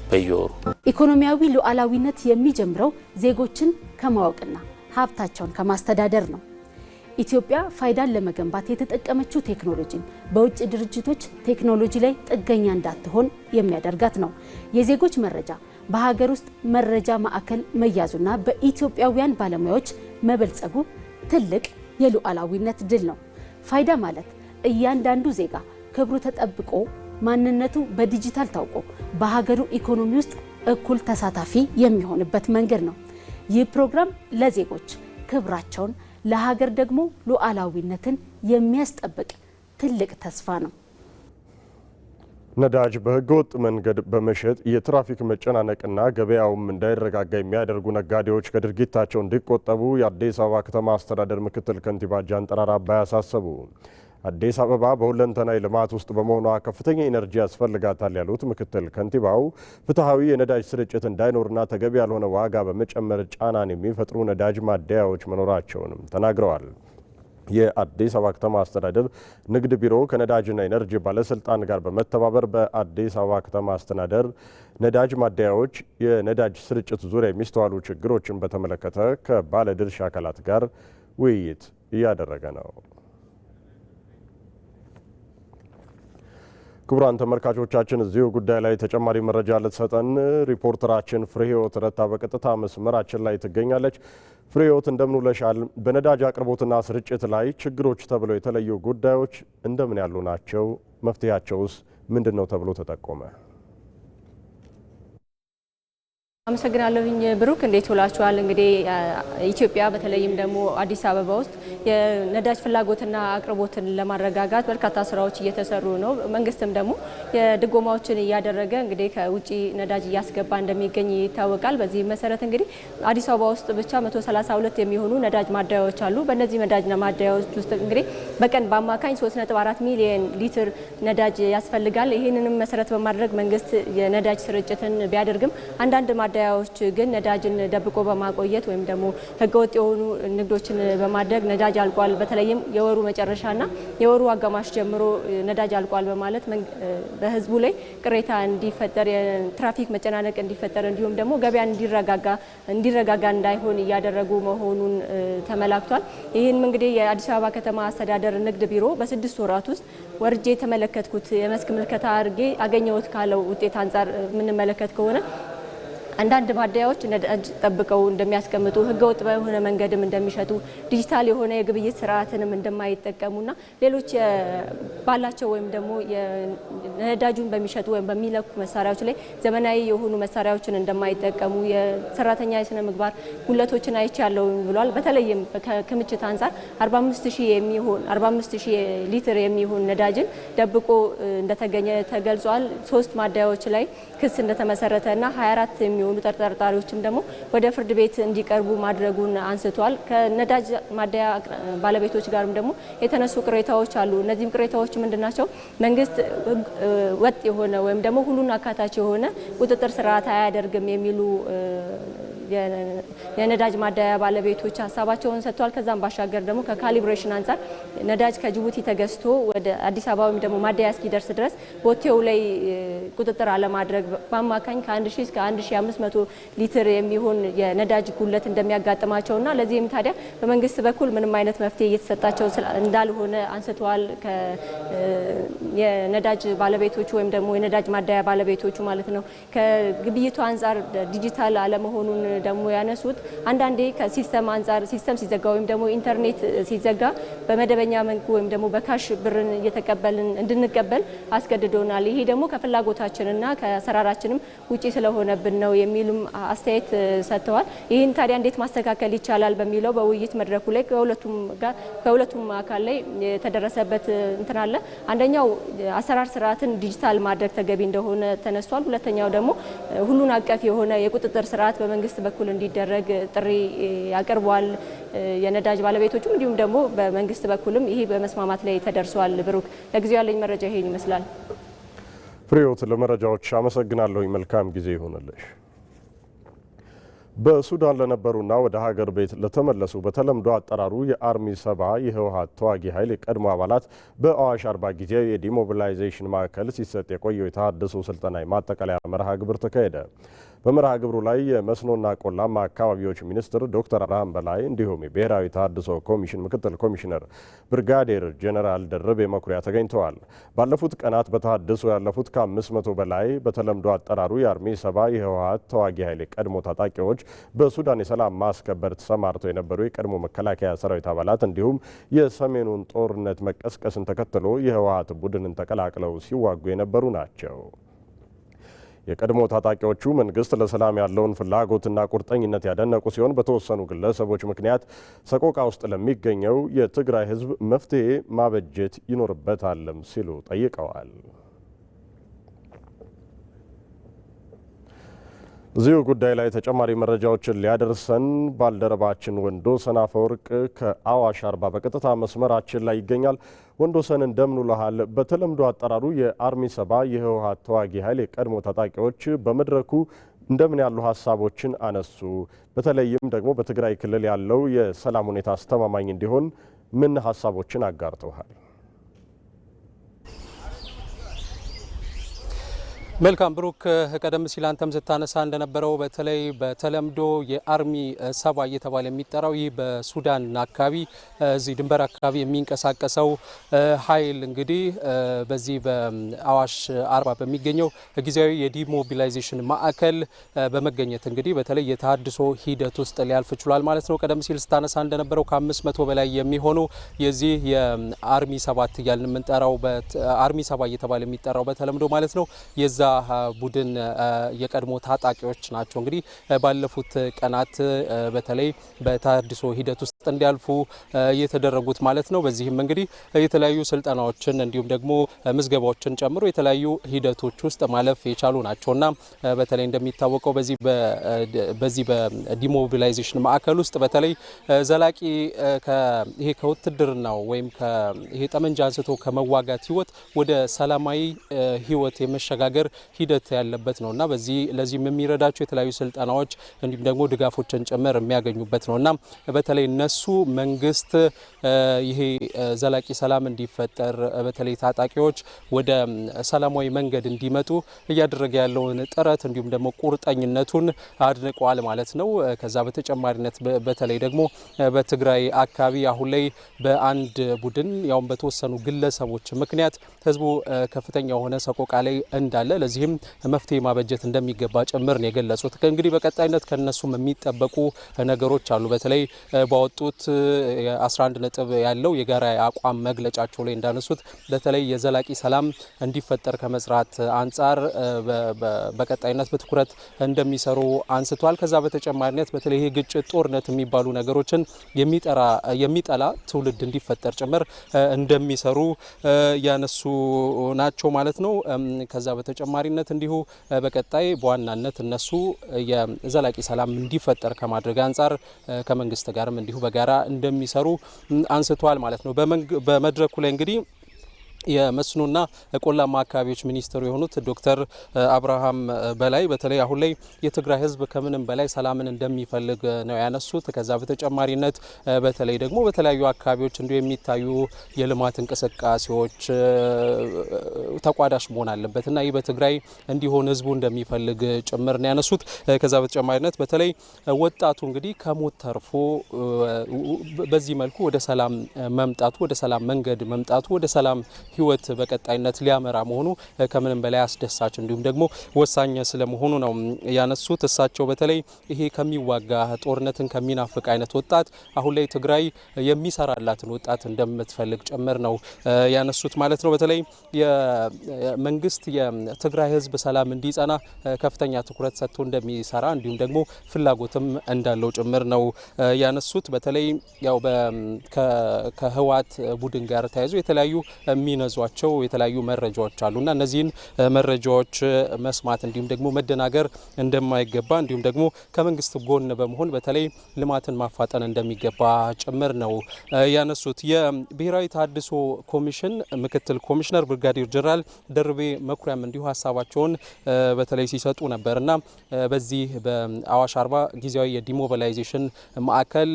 በየወሩ። ኢኮኖሚያዊ ሉዓላዊነት የሚጀምረው ዜጎችን ከማወቅና ሀብታቸውን ከማስተዳደር ነው። ኢትዮጵያ ፋይዳን ለመገንባት የተጠቀመችው ቴክኖሎጂን በውጭ ድርጅቶች ቴክኖሎጂ ላይ ጥገኛ እንዳትሆን የሚያደርጋት ነው። የዜጎች መረጃ በሀገር ውስጥ መረጃ ማዕከል መያዙና በኢትዮጵያውያን ባለሙያዎች መበልጸጉ ትልቅ የሉዓላዊነት ድል ነው። ፋይዳ ማለት እያንዳንዱ ዜጋ ክብሩ ተጠብቆ ማንነቱ በዲጂታል ታውቆ በሀገሩ ኢኮኖሚ ውስጥ እኩል ተሳታፊ የሚሆንበት መንገድ ነው። ይህ ፕሮግራም ለዜጎች ክብራቸውን ለሀገር ደግሞ ሉዓላዊነትን የሚያስጠብቅ ትልቅ ተስፋ ነው። ነዳጅ በህገወጥ መንገድ በመሸጥ የትራፊክ መጨናነቅና ገበያውም እንዳይረጋጋ የሚያደርጉ ነጋዴዎች ከድርጊታቸው እንዲቆጠቡ የአዲስ አበባ ከተማ አስተዳደር ምክትል ከንቲባ ጃንጥራር አባይ አሳሰቡ። አዲስ አበባ በሁለንተናዊ ልማት ውስጥ በመሆኗ ከፍተኛ ኢነርጂ ያስፈልጋታል ያሉት ምክትል ከንቲባው ፍትሐዊ የነዳጅ ስርጭት እንዳይኖርና ተገቢ ያልሆነ ዋጋ በመጨመር ጫናን የሚፈጥሩ ነዳጅ ማደያዎች መኖራቸውንም ተናግረዋል። የአዲስ አበባ ከተማ አስተዳደር ንግድ ቢሮ ከነዳጅና ኢነርጂ ባለስልጣን ጋር በመተባበር በአዲስ አበባ ከተማ አስተዳደር ነዳጅ ማደያዎች የነዳጅ ስርጭት ዙሪያ የሚስተዋሉ ችግሮችን በተመለከተ ከባለድርሻ አካላት ጋር ውይይት እያደረገ ነው። ክቡራን ተመልካቾቻችን እዚሁ ጉዳይ ላይ ተጨማሪ መረጃ ልትሰጠን ሪፖርተራችን ፍሬህይወት ረታ በቀጥታ መስመራችን ላይ ትገኛለች። ፍሬህይወት እንደምን ውለሻል? በነዳጅ አቅርቦትና ስርጭት ላይ ችግሮች ተብለው የተለዩ ጉዳዮች እንደምን ያሉ ናቸው? መፍትሄያቸውስ ምንድን ነው ተብሎ ተጠቆመ? አመሰግናለሁኝ ብሩክ፣ እንዴት ውላችኋል? እንግዲህ ኢትዮጵያ በተለይም ደግሞ አዲስ አበባ ውስጥ የነዳጅ ፍላጎትና አቅርቦትን ለማረጋጋት በርካታ ስራዎች እየተሰሩ ነው። መንግስትም ደግሞ የድጎማዎችን እያደረገ እንግዲህ ከውጪ ነዳጅ እያስገባ እንደሚገኝ ይታወቃል። በዚህ መሰረት እንግዲህ አዲስ አበባ ውስጥ ብቻ 132 የሚሆኑ ነዳጅ ማደያዎች አሉ። በእነዚህ ነዳጅ ማደያዎች ውስጥ እንግዲህ በቀን በአማካኝ 3.4 ሚሊዮን ሊትር ነዳጅ ያስፈልጋል። ይህንንም መሰረት በማድረግ መንግስት የነዳጅ ስርጭትን ቢያደርግም አንዳንድ ማደያዎች ግን ነዳጅን ደብቆ በማቆየት ወይም ደግሞ ህገወጥ የሆኑ ንግዶችን በማድረግ ነዳጅ አልቋል፣ በተለይም የወሩ መጨረሻና የወሩ አጋማሽ ጀምሮ ነዳጅ አልቋል በማለት በህዝቡ ላይ ቅሬታ እንዲፈጠር፣ የትራፊክ መጨናነቅ እንዲፈጠር እንዲሁም ደግሞ ገበያ እንዲረጋጋ እንዳይሆን እያደረጉ መሆኑን ተመላክቷል። ይህም እንግዲህ የአዲስ አበባ ከተማ አስተዳደር ንግድ ቢሮ በ6 ወራት ውስጥ ወርጄ የተመለከትኩት የመስክ ምልከታ አድርጌ አገኘሁት ካለው ውጤት አንጻር የምንመለከት ከሆነ አንዳንድ ማደያዎች ነዳጅ ጠብቀው እንደሚያስቀምጡ፣ ህገወጥ በሆነ መንገድም እንደሚሸጡ፣ ዲጂታል የሆነ የግብይት ስርዓትንም እንደማይጠቀሙና ሌሎች ባላቸው ወይም ደግሞ ነዳጁን በሚሸጡ ወይም በሚለኩ መሳሪያዎች ላይ ዘመናዊ የሆኑ መሳሪያዎችን እንደማይጠቀሙ፣ የሰራተኛ የስነ ምግባር ጉለቶችን አይቻለሁ ብሏል። በተለይም ከክምችት አንጻር 45000 ሊትር የሚሆን ነዳጅን ደብቆ እንደተገኘ ተገልጿል። 3 ማደያዎች ላይ ክስ እንደተመሰረተና 24 የሚሆኑ ተጠርጣሪዎችም ደግሞ ወደ ፍርድ ቤት እንዲቀርቡ ማድረጉን አንስቷል። ከነዳጅ ማደያ ባለቤቶች ጋርም ደግሞ የተነሱ ቅሬታዎች አሉ። እነዚህም ቅሬታዎች ምንድናቸው? መንግስት ወጥ የሆነ ወይም ደግሞ ሁሉን አካታች የሆነ ቁጥጥር ስርዓት አያደርግም የሚሉ የነዳጅ ማደያ ባለቤቶች ሀሳባቸውን ሰጥቷል። ከዛም ባሻገር ደግሞ ከካሊብሬሽን አንጻር ነዳጅ ከጅቡቲ ተገዝቶ ወደ አዲስ አበባ ወይም ደግሞ ማደያ እስኪደርስ ድረስ ቦቴው ላይ ቁጥጥር አለማድረግ በአማካኝ ከ1000 እስከ 1500 ሊትር የሚሆን የነዳጅ ጉለት እንደሚያጋጥማቸውና ለዚህም ታዲያ በመንግስት በኩል ምንም አይነት መፍትሄ እየተሰጣቸው እንዳልሆነ አንስተዋል። የነዳጅ ባለቤቶቹ ወይም ደግሞ የነዳጅ ማደያ ባለቤቶቹ ማለት ነው። ከግብይቱ አንጻር ዲጂታል አለመሆኑን ደግሞ ያነሱት አንዳንዴ ከሲስተም አንጻር ሲስተም ሲዘጋ ወይም ደግሞ ኢንተርኔት ሲዘጋ በመደበኛ መልኩ ወይም ደግሞ በካሽ ብርን እየተቀበልን እንድንቀበል አስገድዶናል። ይሄ ደግሞ ከፍላጎታችንና ከአሰራራችንም ውጪ ስለሆነብን ነው የሚሉም አስተያየት ሰጥተዋል። ይህን ታዲያ እንዴት ማስተካከል ይቻላል በሚለው በውይይት መድረኩ ላይ ከሁለቱም አካል ላይ የተደረሰበት እንትን አለ። አንደኛው አሰራር ስርዓትን ዲጂታል ማድረግ ተገቢ እንደሆነ ተነስቷል። ሁለተኛው ደግሞ ሁሉን አቀፍ የሆነ የቁጥጥር ስርዓት በመንግስት በኩል እንዲደረግ ጥሪ ያቀርበዋል። የነዳጅ ባለቤቶቹም እንዲሁም ደግሞ በመንግስት በኩልም ይሄ በመስማማት ላይ ተደርሷል። ብሩክ፣ ለጊዜው ያለኝ መረጃ ይሄን ይመስላል። ፍሬህይወት፣ ለመረጃዎች አመሰግናለሁኝ። መልካም ጊዜ ይሆንልሽ። በሱዳን ለነበሩና ወደ ሀገር ቤት ለተመለሱ በተለምዶ አጠራሩ የአርሚ 70 የህወሓት ተዋጊ ኃይል የቀድሞ አባላት በአዋሽ አርባ ጊዜያዊ የዲሞቢላይዜሽን ማዕከል ሲሰጥ የቆየው የተሃድሶ ስልጠና የማጠቃለያ መርሃ ግብር ተካሄደ። በመርሃ ግብሩ ላይ የመስኖና ቆላማ አካባቢዎች ሚኒስትር ዶክተር አብርሃም በላይ እንዲሁም የብሔራዊ ተሃድሶ ኮሚሽን ምክትል ኮሚሽነር ብርጋዴር ጄኔራል ደርቤ መኩሪያ ተገኝተዋል። ባለፉት ቀናት በተሃድሶ ያለፉት ከ500 በላይ በተለምዶ አጠራሩ የአርሚ 70 የህወሓት ተዋጊ ኃይል የቀድሞ ታጣቂዎች በሱዳን የሰላም ማስከበር ተሰማርተው የነበሩ የቀድሞ መከላከያ ሰራዊት አባላት እንዲሁም የሰሜኑን ጦርነት መቀስቀስን ተከትሎ የህወሓት ቡድንን ተቀላቅለው ሲዋጉ የነበሩ ናቸው። የቀድሞ ታጣቂዎቹ መንግስት ለሰላም ያለውን ፍላጎትና ቁርጠኝነት ያደነቁ ሲሆን በተወሰኑ ግለሰቦች ምክንያት ሰቆቃ ውስጥ ለሚገኘው የትግራይ ህዝብ መፍትሄ ማበጀት ይኖርበታልም ሲሉ ጠይቀዋል። እዚሁ ጉዳይ ላይ ተጨማሪ መረጃዎችን ሊያደርሰን ባልደረባችን ወንዶሰን አፈወርቅ ከአዋሽ አርባ በቀጥታ መስመራችን ላይ ይገኛል። ወንዶሰን እንደምን ውለሃል? በተለምዶ አጠራሩ የአርሚ 7 የህወሓት ተዋጊ ኃይል የቀድሞ ታጣቂዎች በመድረኩ እንደምን ያሉ ሀሳቦችን አነሱ? በተለይም ደግሞ በትግራይ ክልል ያለው የሰላም ሁኔታ አስተማማኝ እንዲሆን ምን ሀሳቦችን አጋርተዋል? መልካም ብሩክ፣ ቀደም ሲል አንተም ስታነሳ እንደነበረው በተለይ በተለምዶ የአርሚ 7 እየተባለ የሚጠራው ይህ በሱዳን አካባቢ እዚህ ድንበር አካባቢ የሚንቀሳቀሰው ኃይል እንግዲህ በዚህ በአዋሽ አርባ በሚገኘው ጊዜያዊ የዲሞቢላይዜሽን ማዕከል በመገኘት እንግዲህ በተለይ የተሃድሶ ሂደት ውስጥ ሊያልፍ ችሏል ማለት ነው። ቀደም ሲል ስታነሳ እንደነበረው ከ500 በላይ የሚሆኑ የዚህ የአርሚ 7 እያልን የምንጠራው አርሚ 7 እየተባለ የሚጠራው በተለምዶ ማለት ነው የዛ ቡድን የቀድሞ ታጣቂዎች ናቸው። እንግዲህ ባለፉት ቀናት በተለይ በተሃድሶ ሂደት ውስጥ እንዲያልፉ የተደረጉት ማለት ነው። በዚህም እንግዲህ የተለያዩ ስልጠናዎችን እንዲሁም ደግሞ ምዝገባዎችን ጨምሮ የተለያዩ ሂደቶች ውስጥ ማለፍ የቻሉ ናቸውና በተለይ እንደሚታወቀው በዚህ በዲሞቢላይዜሽን ማዕከል ውስጥ በተለይ ዘላቂ ይሄ ከውትድርናው ወይም ይሄ ጠመንጃ አንስቶ ከመዋጋት ህይወት ወደ ሰላማዊ ህይወት የመሸጋገር ሂደት ያለበት ነውና ለዚህም የሚረዳቸው የተለያዩ ስልጠናዎች እንዲሁም ደግሞ ድጋፎችን ጭምር የሚያገኙበት ነውና በተለይ እነሱ መንግስት ይሄ ዘላቂ ሰላም እንዲፈጠር በተለይ ታጣቂዎች ወደ ሰላማዊ መንገድ እንዲመጡ እያደረገ ያለውን ጥረት እንዲሁም ደግሞ ቁርጠኝነቱን አድንቀዋል ማለት ነው። ከዛ በተጨማሪነት በተለይ ደግሞ በትግራይ አካባቢ አሁን ላይ በአንድ ቡድን ያውም በተወሰኑ ግለሰቦች ምክንያት ህዝቡ ከፍተኛ የሆነ ሰቆቃ ላይ እንዳለ ለዚህም መፍትሄ ማበጀት እንደሚገባ ጭምር ነው የገለጹት። እንግዲህ በቀጣይነት ከነሱም የሚጠበቁ ነገሮች አሉ። በተለይ ባወጡት 11 ነጥብ ያለው የጋራ አቋም መግለጫቸው ላይ እንዳነሱት በተለይ የዘላቂ ሰላም እንዲፈጠር ከመስራት አንጻር በቀጣይነት በትኩረት እንደሚሰሩ አንስቷል። ከዛ በተጨማሪነት በተለይ ይሄ ግጭት፣ ጦርነት የሚባሉ ነገሮችን የሚጠላ ትውልድ እንዲፈጠር ጭምር እንደሚሰሩ ያነሱ ናቸው ማለት ነው። ከዛ በተጨማሪነት እንዲሁ በቀጣይ በዋናነት እነሱ የዘላቂ ሰላም እንዲፈጠር ከማድረግ አንጻር ከመንግስት ጋርም እንዲሁ በጋራ እንደሚሰሩ አንስተዋል ማለት ነው። በመድረኩ ላይ እንግዲህ የመስኖና ቆላማ አካባቢዎች ሚኒስትሩ የሆኑት ዶክተር አብርሃም በላይ በተለይ አሁን ላይ የትግራይ ህዝብ ከምንም በላይ ሰላምን እንደሚፈልግ ነው ያነሱት። ከዛ በተጨማሪነት በተለይ ደግሞ በተለያዩ አካባቢዎች እንዲሁ የሚታዩ የልማት እንቅስቃሴዎች ተቋዳሽ መሆን አለበትና ይህ በትግራይ እንዲሆን ህዝቡ እንደሚፈልግ ጭምር ነው ያነሱት። ከዛ በተጨማሪነት በተለይ ወጣቱ እንግዲህ ከሞት ተርፎ በዚህ መልኩ ወደ ሰላም መምጣቱ ወደ ሰላም መንገድ መምጣቱ ወደ ሰላም ህይወት በቀጣይነት ሊያመራ መሆኑ ከምንም በላይ አስደሳች እንዲሁም ደግሞ ወሳኝ ስለመሆኑ ነው ያነሱት። እሳቸው በተለይ ይሄ ከሚዋጋ ጦርነትን ከሚናፍቅ አይነት ወጣት አሁን ላይ ትግራይ የሚሰራላትን ወጣት እንደምትፈልግ ጭምር ነው ያነሱት ማለት ነው። በተለይ የመንግስት የትግራይ ህዝብ ሰላም እንዲጸና ከፍተኛ ትኩረት ሰጥቶ እንደሚሰራ እንዲሁም ደግሞ ፍላጎትም እንዳለው ጭምር ነው ያነሱት። በተለይ ያው ከህወሓት ቡድን ጋር ተያይዞ የተለያዩ የሚነዟቸው የተለያዩ መረጃዎች አሉና እነዚህን መረጃዎች መስማት እንዲሁም ደግሞ መደናገር እንደማይገባ እንዲሁም ደግሞ ከመንግስት ጎን በመሆን በተለይ ልማትን ማፋጠን እንደሚገባ ጭምር ነው ያነሱት። የብሔራዊ ተሃድሶ ኮሚሽን ምክትል ኮሚሽነር ብርጋዴር ጀነራል ደርቤ መኩሪያም እንዲሁ ሀሳባቸውን በተለይ ሲሰጡ ነበርና በዚህ በአዋሽ አርባ ጊዜያዊ የዲሞቢላይዜሽን ማዕከል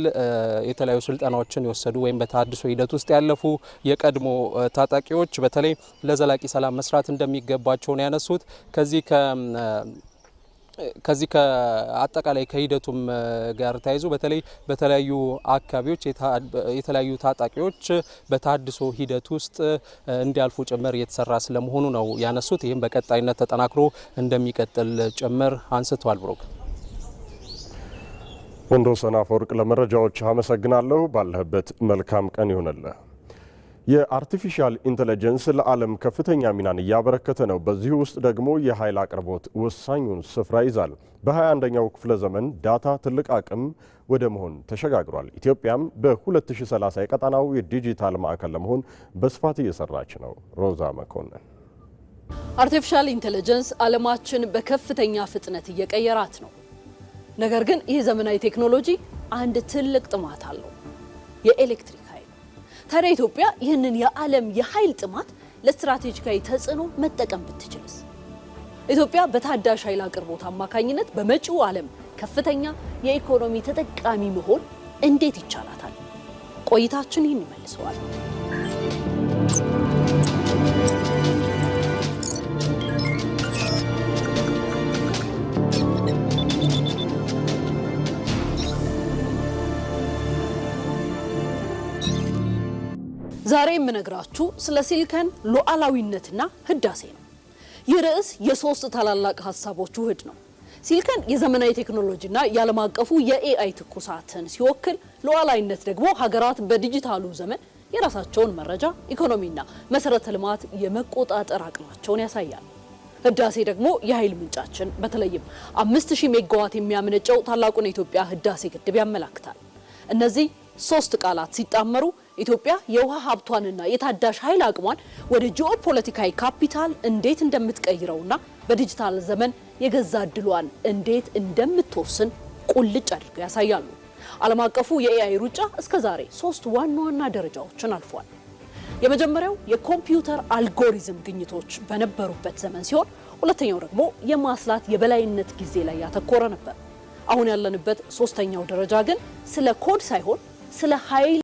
የተለያዩ ስልጠናዎችን የወሰዱ ወይም በተሃድሶ ሂደት ውስጥ ያለፉ የቀድሞ ታጣቂዎች በተለይ ለዘላቂ ሰላም መስራት እንደሚገባቸው ነው ያነሱት። ከዚህ ከአጠቃላይ ከሂደቱም ጋር ተያይዞ በተለይ በተለያዩ አካባቢዎች የተለያዩ ታጣቂዎች በተሃድሶ ሂደት ውስጥ እንዲያልፉ ጭምር እየተሰራ ስለመሆኑ ነው ያነሱት። ይህም በቀጣይነት ተጠናክሮ እንደሚቀጥል ጭምር አንስተዋል። ብሩክ ወንዶሰን አፈወርቅ ለመረጃዎች አመሰግናለሁ። ባለህበት መልካም ቀን ይሁንልህ። የአርቲፊሻል ኢንተለጀንስ ለዓለም ከፍተኛ ሚናን እያበረከተ ነው። በዚህ ውስጥ ደግሞ የኃይል አቅርቦት ወሳኙን ስፍራ ይዛል። በ21ኛው ክፍለ ዘመን ዳታ ትልቅ አቅም ወደ መሆን ተሸጋግሯል። ኢትዮጵያም በ2030 የቀጠናው የዲጂታል ማዕከል ለመሆን በስፋት እየሰራች ነው። ሮዛ መኮንን አርቲፊሻል ኢንተለጀንስ ዓለማችን በከፍተኛ ፍጥነት እየቀየራት ነው። ነገር ግን ይህ ዘመናዊ ቴክኖሎጂ አንድ ትልቅ ጥማት አለው፣ የኤሌክትሪክ ኃይል። ታዲያ ኢትዮጵያ ይህንን የዓለም የኃይል ጥማት ለስትራቴጂካዊ ተጽዕኖ መጠቀም ብትችልስ? ኢትዮጵያ በታዳሽ ኃይል አቅርቦት አማካኝነት በመጪው ዓለም ከፍተኛ የኢኮኖሚ ተጠቃሚ መሆን እንዴት ይቻላታል? ቆይታችን ይህን ይመልሰዋል። ዛሬ የምነግራችሁ ስለ ሲሊከን ሉዓላዊነትና ህዳሴ ነው። ይህ ርዕስ የሶስት ታላላቅ ሀሳቦች ውህድ ነው። ሲሊከን የዘመናዊ ቴክኖሎጂና የዓለም አቀፉ የኤአይ ትኩሳትን ሲወክል፣ ሉዓላዊነት ደግሞ ሀገራት በዲጂታሉ ዘመን የራሳቸውን መረጃ፣ ኢኮኖሚና መሰረተ ልማት የመቆጣጠር አቅማቸውን ያሳያል። ህዳሴ ደግሞ የኃይል ምንጫችን በተለይም 5000 ሜጋዋት የሚያመነጨው ታላቁን የኢትዮጵያ ህዳሴ ግድብ ያመላክታል። እነዚህ ሶስት ቃላት ሲጣመሩ ኢትዮጵያ የውሃ ሀብቷንና የታዳሽ ኃይል አቅሟን ወደ ጂኦፖለቲካዊ ካፒታል እንዴት እንደምትቀይረውና በዲጂታል ዘመን የገዛ እድሏን እንዴት እንደምትወስን ቁልጭ አድርገው ያሳያሉ። ዓለም አቀፉ የኤአይ ሩጫ እስከዛሬ ሶስት ዋና ዋና ደረጃዎችን አልፏል። የመጀመሪያው የኮምፒውተር አልጎሪዝም ግኝቶች በነበሩበት ዘመን ሲሆን፣ ሁለተኛው ደግሞ የማስላት የበላይነት ጊዜ ላይ ያተኮረ ነበር። አሁን ያለንበት ሶስተኛው ደረጃ ግን ስለ ኮድ ሳይሆን ስለ ኃይል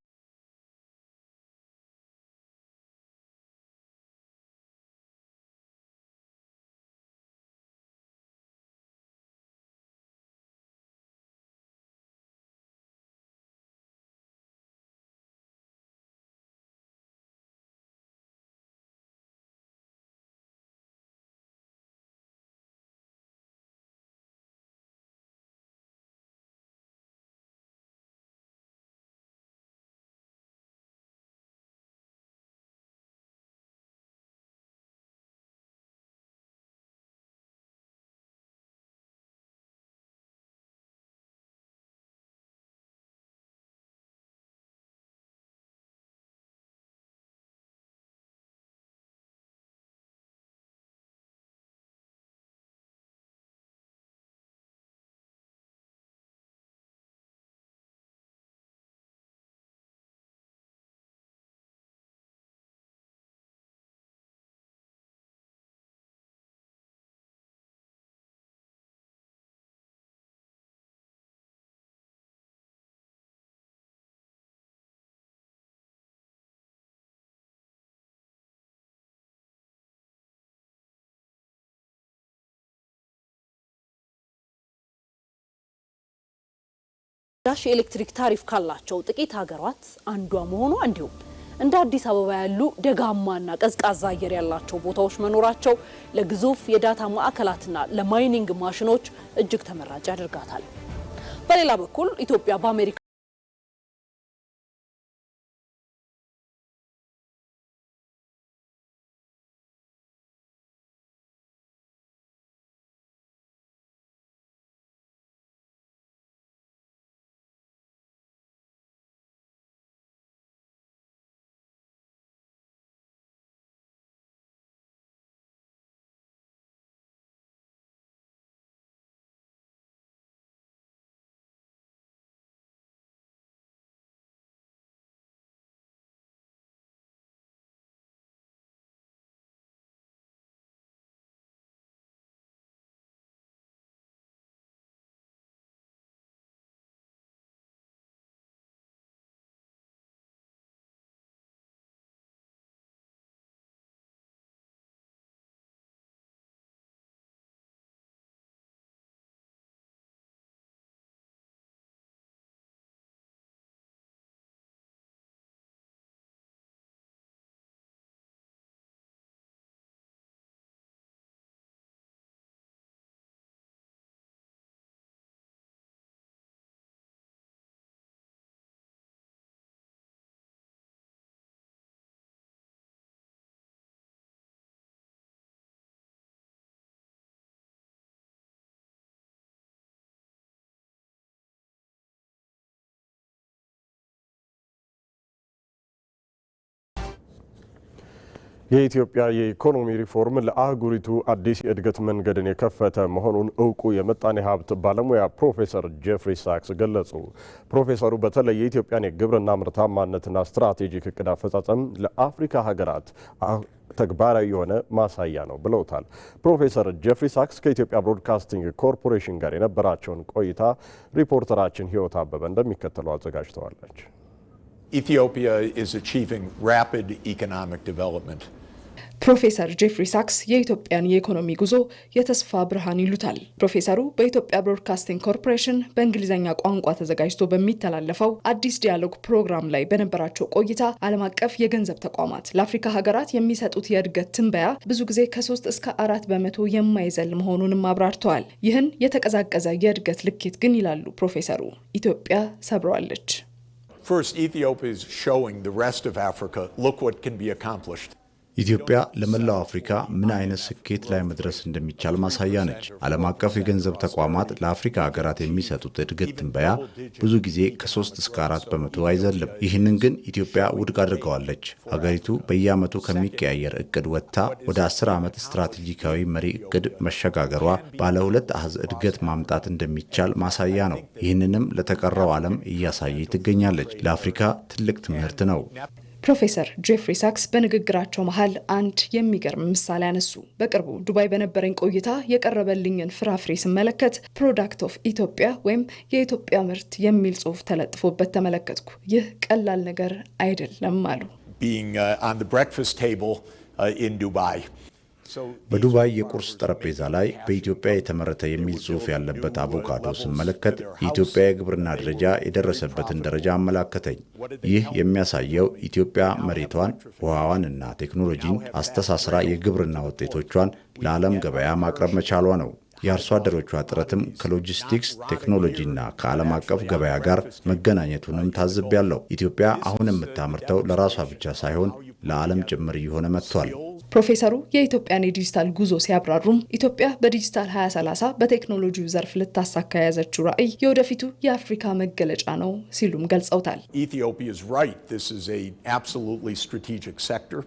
ዳሽ ኤሌክትሪክ ታሪፍ ካላቸው ጥቂት ሀገራት አንዷ መሆኗ እንዲሁም እንደ አዲስ አበባ ያሉ ደጋማና ቀዝቃዛ አየር ያላቸው ቦታዎች መኖራቸው ለግዙፍ የዳታ ማዕከላትና ለማይኒንግ ማሽኖች እጅግ ተመራጭ ያደርጋታል። በሌላ በኩል ኢትዮጵያ በአሜሪካ የኢትዮጵያ የኢኮኖሚ ሪፎርም ለአህጉሪቱ አዲስ የእድገት መንገድን የከፈተ መሆኑን እውቁ የምጣኔ ሀብት ባለሙያ ፕሮፌሰር ጄፍሪ ሳክስ ገለጹ። ፕሮፌሰሩ በተለይ የኢትዮጵያን የግብርና ምርታማነትና ስትራቴጂክ እቅድ አፈጻጸም ለአፍሪካ ሀገራት ተግባራዊ የሆነ ማሳያ ነው ብለውታል። ፕሮፌሰር ጄፍሪ ሳክስ ከኢትዮጵያ ብሮድካስቲንግ ኮርፖሬሽን ጋር የነበራቸውን ቆይታ ሪፖርተራችን ህይወት አበበ እንደሚከተለው አዘጋጅተዋለች። Ethiopia is achieving rapid economic development. ፕሮፌሰር ጄፍሪ ሳክስ የኢትዮጵያን የኢኮኖሚ ጉዞ የተስፋ ብርሃን ይሉታል። ፕሮፌሰሩ በኢትዮጵያ ብሮድካስቲንግ ኮርፖሬሽን በእንግሊዝኛ ቋንቋ ተዘጋጅቶ በሚተላለፈው አዲስ ዲያሎግ ፕሮግራም ላይ በነበራቸው ቆይታ ዓለም አቀፍ የገንዘብ ተቋማት ለአፍሪካ ሀገራት የሚሰጡት የእድገት ትንበያ ብዙ ጊዜ ከ3 እስከ 4 በመቶ የማይዘል መሆኑንም አብራርተዋል። ይህን የተቀዛቀዘ የእድገት ልኬት ግን ይላሉ ፕሮፌሰሩ ኢትዮጵያ ሰብረዋለች። First, Ethiopia is showing the rest of Africa, look what can be accomplished. ኢትዮጵያ ለመላው አፍሪካ ምን አይነት ስኬት ላይ መድረስ እንደሚቻል ማሳያ ነች። ዓለም አቀፍ የገንዘብ ተቋማት ለአፍሪካ ሀገራት የሚሰጡት እድገት ትንበያ ብዙ ጊዜ ከ3 እስከ 4 በመቶ አይዘልም። ይህንን ግን ኢትዮጵያ ውድቅ አድርገዋለች። ሀገሪቱ በየዓመቱ ከሚቀያየር እቅድ ወጥታ ወደ 10 ዓመት ስትራቴጂካዊ መሪ እቅድ መሸጋገሯ ባለ 2 አሃዝ እድገት ማምጣት እንደሚቻል ማሳያ ነው። ይህንንም ለተቀረው ዓለም እያሳየች ትገኛለች። ለአፍሪካ ትልቅ ትምህርት ነው። ፕሮፌሰር ጄፍሪ ሳክስ በንግግራቸው መሃል አንድ የሚገርም ምሳሌ አነሱ። በቅርቡ ዱባይ በነበረኝ ቆይታ የቀረበልኝን ፍራፍሬ ስመለከት ፕሮዳክት ኦፍ ኢትዮጵያ ወይም የኢትዮጵያ ምርት የሚል ጽሑፍ ተለጥፎበት ተመለከትኩ። ይህ ቀላል ነገር አይደለም አሉ። Being on the breakfast table in Dubai. በዱባይ የቁርስ ጠረጴዛ ላይ በኢትዮጵያ የተመረተ የሚል ጽሑፍ ያለበት አቮካዶ ስመለከት የኢትዮጵያ የግብርና ደረጃ የደረሰበትን ደረጃ አመላከተኝ። ይህ የሚያሳየው ኢትዮጵያ መሬቷን፣ ውሃዋን እና ቴክኖሎጂን አስተሳስራ የግብርና ውጤቶቿን ለዓለም ገበያ ማቅረብ መቻሏ ነው። የአርሶ አደሮቿ ጥረትም ከሎጂስቲክስ ቴክኖሎጂና ከዓለም አቀፍ ገበያ ጋር መገናኘቱንም ታዝቤያለሁ። ኢትዮጵያ አሁን የምታመርተው ለራሷ ብቻ ሳይሆን ለዓለም ጭምር እየሆነ መጥቷል። ፕሮፌሰሩ የኢትዮጵያን የዲጂታል ጉዞ ሲያብራሩም ኢትዮጵያ በዲጂታል 2030 በቴክኖሎጂው ዘርፍ ልታሳካ የያዘችው ራዕይ የወደፊቱ የአፍሪካ መገለጫ ነው ሲሉም ገልጸውታል። Ethiopia is right. This is a absolutely strategic sector.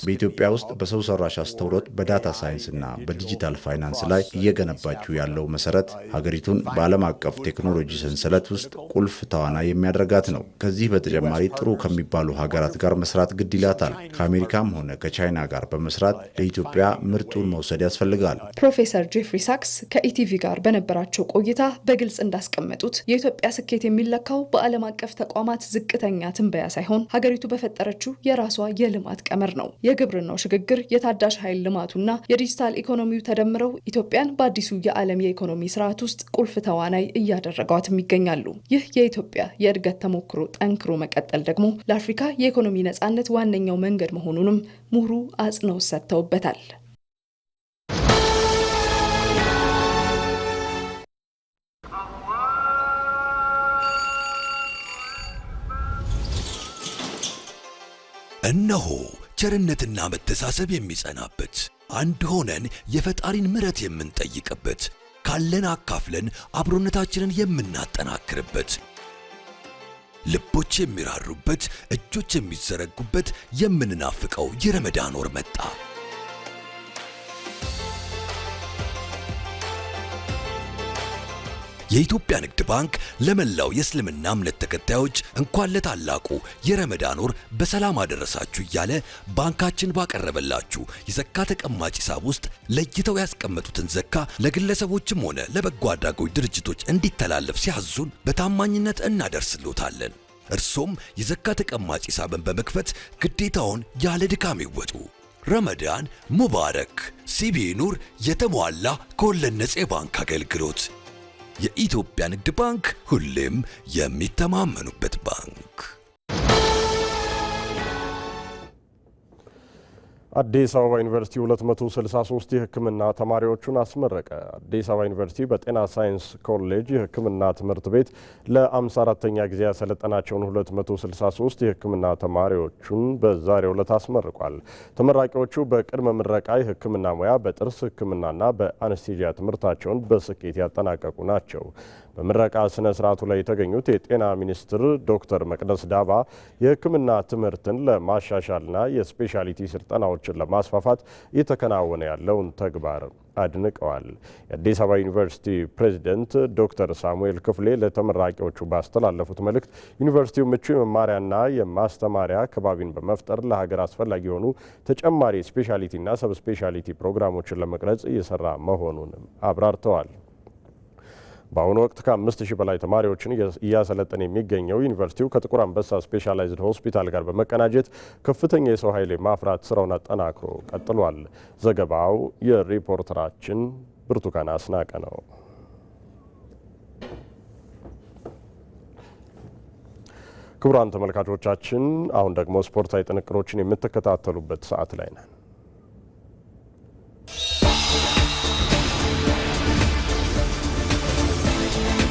በኢትዮጵያ ውስጥ በሰው ሰራሽ አስተውሎት በዳታ ሳይንስና በዲጂታል ፋይናንስ ላይ እየገነባችው ያለው መሰረት ሀገሪቱን በዓለም አቀፍ ቴክኖሎጂ ሰንሰለት ውስጥ ቁልፍ ተዋናይ የሚያደርጋት ነው። ከዚህ በተጨማሪ ጥሩ ከሚባሉ ሀገራት ጋር መስራት ግድ ይላታል። ከአሜሪካም ሆነ ከቻይና ጋር በመስራት ለኢትዮጵያ ምርጡን መውሰድ ያስፈልጋል። ፕሮፌሰር ጄፍሪ ሳክስ ከኢቲቪ ጋር በነበራቸው ቆይታ በግልጽ እንዳስቀመጡት የኢትዮጵያ ስኬት የሚለካው በዓለም አቀፍ ተቋማት ዝቅተኛ ትንበያ ሳይሆን ሀገሪቱ በፈጠረችው የራሷ የልማት ቀመር ነው። የግብርናው ሽግግር፣ የታዳሽ ኃይል ልማቱና የዲጂታል ኢኮኖሚው ተደምረው ኢትዮጵያን በአዲሱ የዓለም የኢኮኖሚ ስርዓት ውስጥ ቁልፍ ተዋናይ እያደረጓትም ይገኛሉ። ይህ የኢትዮጵያ የእድገት ተሞክሮ ጠንክሮ መቀጠል ደግሞ ለአፍሪካ የኢኮኖሚ ነጻነት ዋነኛው መንገድ መሆኑንም ምሁሩ አጽንኦት ሰጥተውበታል። እነሆ ቸርነትና መተሳሰብ የሚጸናበት አንድ ሆነን የፈጣሪን ምሕረት የምንጠይቅበት ካለን አካፍለን አብሮነታችንን የምናጠናክርበት ልቦች የሚራሩበት እጆች የሚዘረጉበት የምንናፍቀው የረመዳን ወር መጣ። የኢትዮጵያ ንግድ ባንክ ለመላው የእስልምና እምነት ተከታዮች እንኳን ለታላቁ የረመዳን ወር በሰላም አደረሳችሁ እያለ ባንካችን ባቀረበላችሁ የዘካ ተቀማጭ ሂሳብ ውስጥ ለይተው ያስቀመጡትን ዘካ ለግለሰቦችም ሆነ ለበጎ አድራጎት ድርጅቶች እንዲተላለፍ ሲያዙን በታማኝነት እናደርስሎታለን። እርሶም የዘካ ተቀማጭ ሂሳብን በመክፈት ግዴታውን ያለ ድካም ይወጡ። ረመዳን ሙባረክ። ሲቢኢ ኑር የተሟላ ከወለድ ነፃ የባንክ አገልግሎት። የኢትዮጵያ ንግድ ባንክ ሁሌም የሚተማመኑበት ባንክ። አዲስ አበባ ዩኒቨርሲቲ 263 የሕክምና ተማሪዎቹን አስመረቀ። አዲስ አበባ ዩኒቨርሲቲ በጤና ሳይንስ ኮሌጅ የሕክምና ትምህርት ቤት ለ54ኛ ጊዜ ያሰለጠናቸውን 263 የሕክምና ተማሪዎቹን በዛሬው ዕለት አስመርቋል። ተመራቂዎቹ በቅድመ ምረቃ የሕክምና ሙያ፣ በጥርስ ሕክምናና በአነስቴዥያ ትምህርታቸውን በስኬት ያጠናቀቁ ናቸው። በምረቃ ስነ ስርዓቱ ላይ የተገኙት የጤና ሚኒስትር ዶክተር መቅደስ ዳባ የሕክምና ትምህርትን ለማሻሻልና የስፔሻሊቲ ስልጠናዎችን ለማስፋፋት እየተከናወነ ያለውን ተግባር አድንቀዋል። የአዲስ አበባ ዩኒቨርሲቲ ፕሬዚደንት ዶክተር ሳሙኤል ክፍሌ ለተመራቂዎቹ ባስተላለፉት መልእክት ዩኒቨርሲቲው ምቹ የመማሪያና የማስተማሪያ ከባቢን በመፍጠር ለሀገር አስፈላጊ የሆኑ ተጨማሪ ስፔሻሊቲና ሰብ ስፔሻሊቲ ፕሮግራሞችን ለመቅረጽ እየሰራ መሆኑንም አብራርተዋል። በአሁኑ ወቅት ከ5000 በላይ ተማሪዎችን እያሰለጠነ የሚገኘው ዩኒቨርሲቲው ከጥቁር አንበሳ ስፔሻላይዝድ ሆስፒታል ጋር በመቀናጀት ከፍተኛ የሰው ኃይል የማፍራት ስራውን አጠናክሮ ቀጥሏል። ዘገባው የሪፖርተራችን ብርቱካን አስናቀ ነው። ክቡራን ተመልካቾቻችን፣ አሁን ደግሞ ስፖርታዊ ጥንቅሮችን የምትከታተሉበት ሰዓት ላይ ነን።